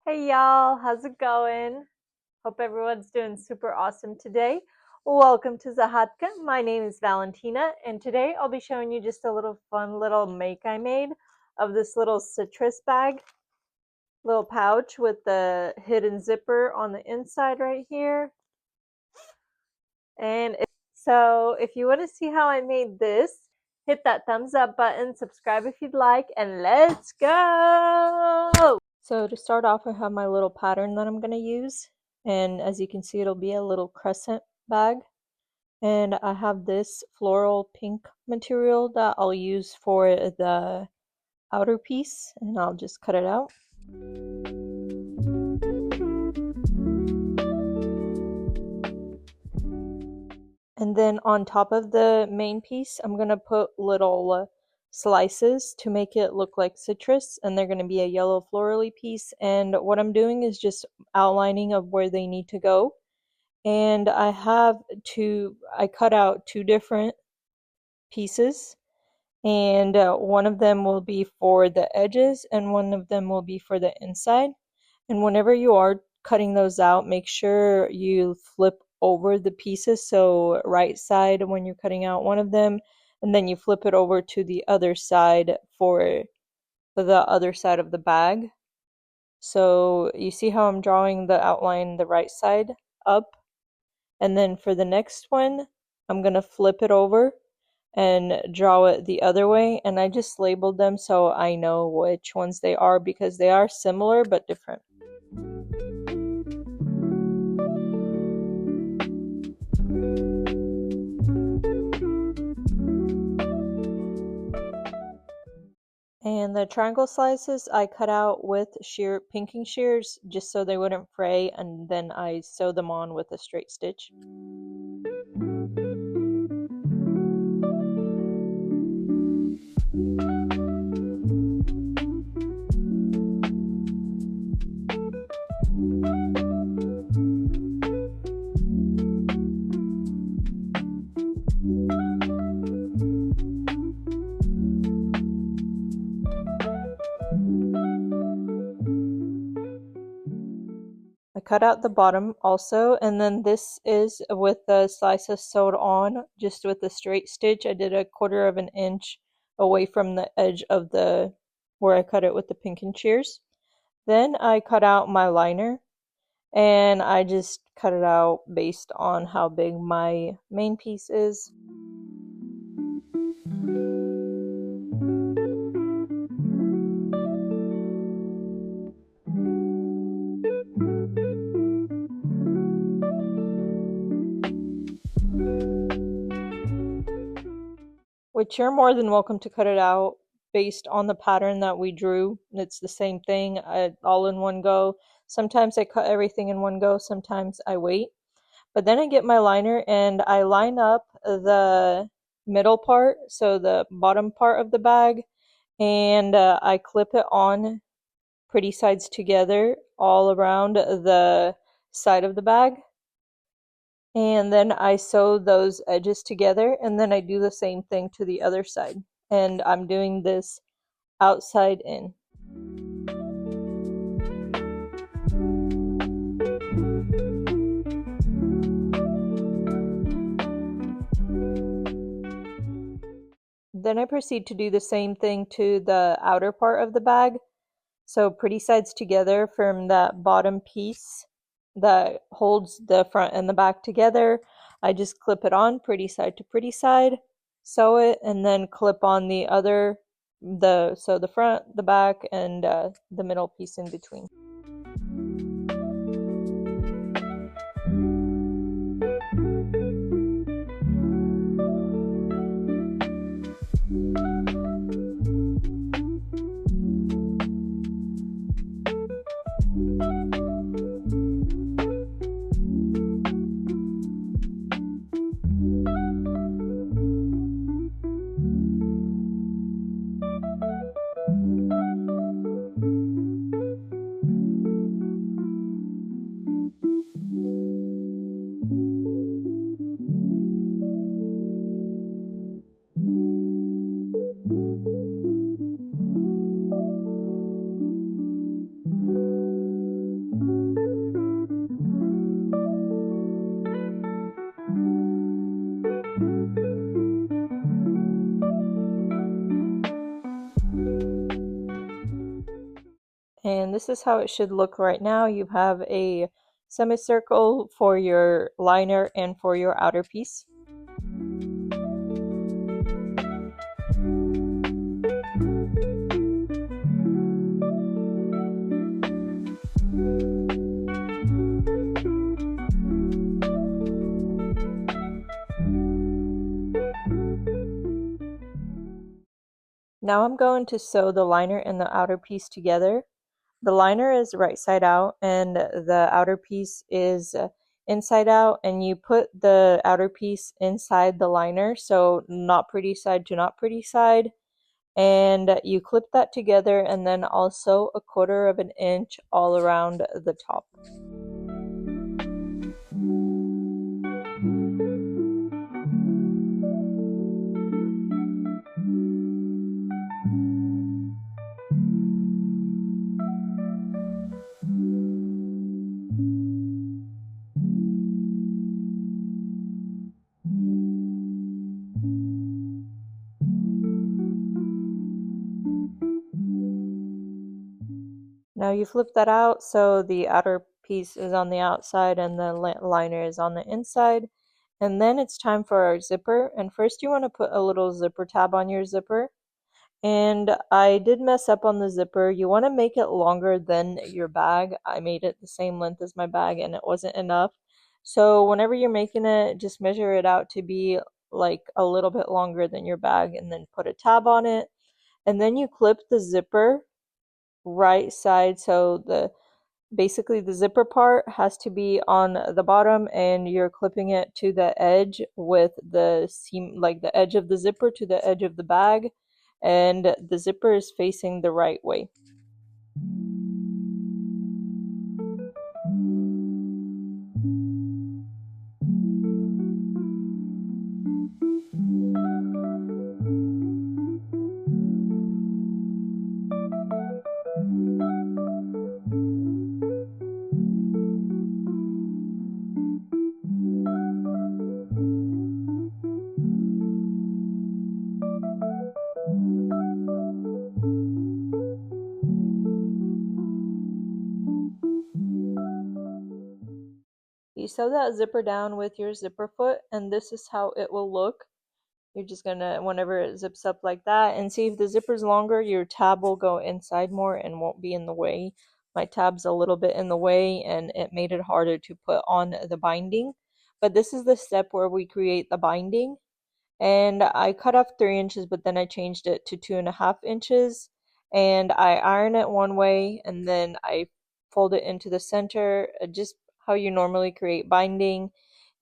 Hey y'all, how's it going? Hope everyone's doing super awesome today. Welcome to Zahatka. My name is Valentina, and today I'll be showing you just a little fun little make I made of this little citrus bag, little pouch with the hidden zipper on the inside right here. So if you want to see how I made this, hit that thumbs up button, subscribe if you'd like, and let's go! So to start off, I have my little pattern that I'm going to use. And as you can see, it'll be a little crescent bag. And I have this floral pink material that I'll use for the outer piece. And I'll just cut it out. And then on top of the main piece, I'm going to put little slices to make it look like citrus, and they're going to be a yellow florally piece. And what I'm doing is just outlining of where they need to go. And I cut out two different pieces, and one of them will be for the edges and one of them will be for the inside. And whenever you are cutting those out, make sure you flip over the pieces, so right side when you're cutting out one of them, and then you flip it over to the other side for the other side of the bag. So you see how I'm drawing the outline the right side up, and then for the next one I'm gonna flip it over and draw it the other way, and I just labeled them so I know which ones they are because they are similar but different. And the triangle slices I cut out with pinking shears just so they wouldn't fray, and then I sew them on with a straight stitch. I cut out the bottom also, and then this is with the slices sewed on just with a straight stitch. I did a 1/4 of an inch away from the edge of the where I cut it with the pinking shears. Then I cut out my liner, and I just cut it out based on how big my main piece is. Which you're more than welcome to cut it out based on the pattern that we drew. It's the same thing, all in one go. Sometimes I cut everything in one go, sometimes I wait. But then I get my liner and I line up the middle part, so the bottom part of the bag, and I clip it on pretty sides together all around the side of the bag. And then I sew those edges together, and then I do the same thing to the other side. And I'm doing this outside in. Then I proceed to do the same thing to the outer part of the bag. So pretty sides together from that bottom piece that holds the front and the back together. I just clip it on pretty side to pretty side, sew it, and then clip on the other, so the front, the back, and the middle piece in between. And this is how it should look right now. You have a semicircle for your liner and for your outer piece. Now I'm going to sew the liner and the outer piece together. The liner is right side out and the outer piece is inside out, and you put the outer piece inside the liner, so not pretty side to not pretty side, and you clip that together and then also 1/4 of an inch all around the top. Now you flip that out so the outer piece is on the outside and the liner is on the inside. And then it's time for our zipper. And first you want to put a little zipper tab on your zipper. And I did mess up on the zipper. You want to make it longer than your bag. I made it the same length as my bag and it wasn't enough. So whenever you're making it, just measure it out to be like a little bit longer than your bag and then put a tab on it. And then you clip the zipper right side, so basically the zipper part has to be on the bottom and you're clipping it to the edge with the seam, like the edge of the zipper to the edge of the bag, and the zipper is facing the right way. You sew that zipper down with your zipper foot, and this is how it will look. You're just gonna, whenever it zips up like that, and see if the zipper's longer, your tab will go inside more and won't be in the way. My tab's a little bit in the way and it made it harder to put on the binding. But this is the step where we create the binding. And I cut off 3 inches, but then I changed it to 2.5 inches. And I iron it one way and then I fold it into the center, just how you normally create binding.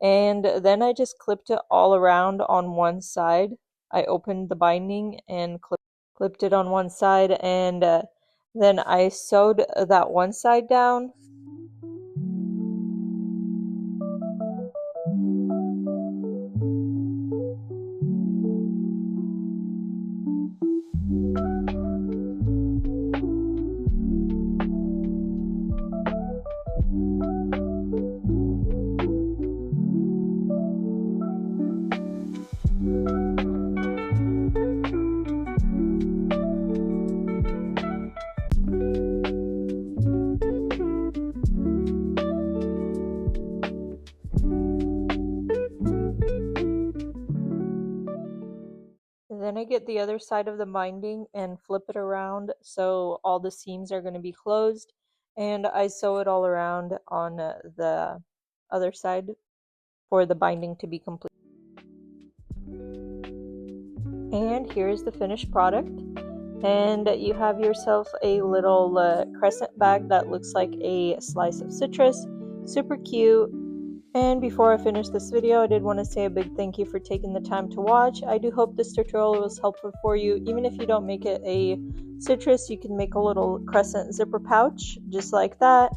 And then I just clipped it all around on one side. I opened the binding and clipped it on one side, and then I sewed that one side down. Then I get the other side of the binding and flip it around so all the seams are going to be closed, and I sew it all around on the other side for the binding to be complete. And here's the finished product. And you have yourself a little crescent bag that looks like a slice of citrus. Super cute. And before I finish this video, I did want to say a big thank you for taking the time to watch. I do hope this tutorial was helpful for you. Even if you don't make it a citrus, you can make a little crescent zipper pouch just like that.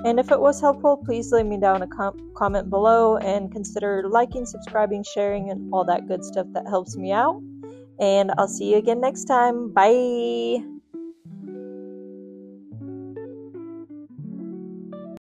And if it was helpful, please leave me down a comment below and consider liking, subscribing, sharing, and all that good stuff that helps me out. And I'll see you again next time. Bye!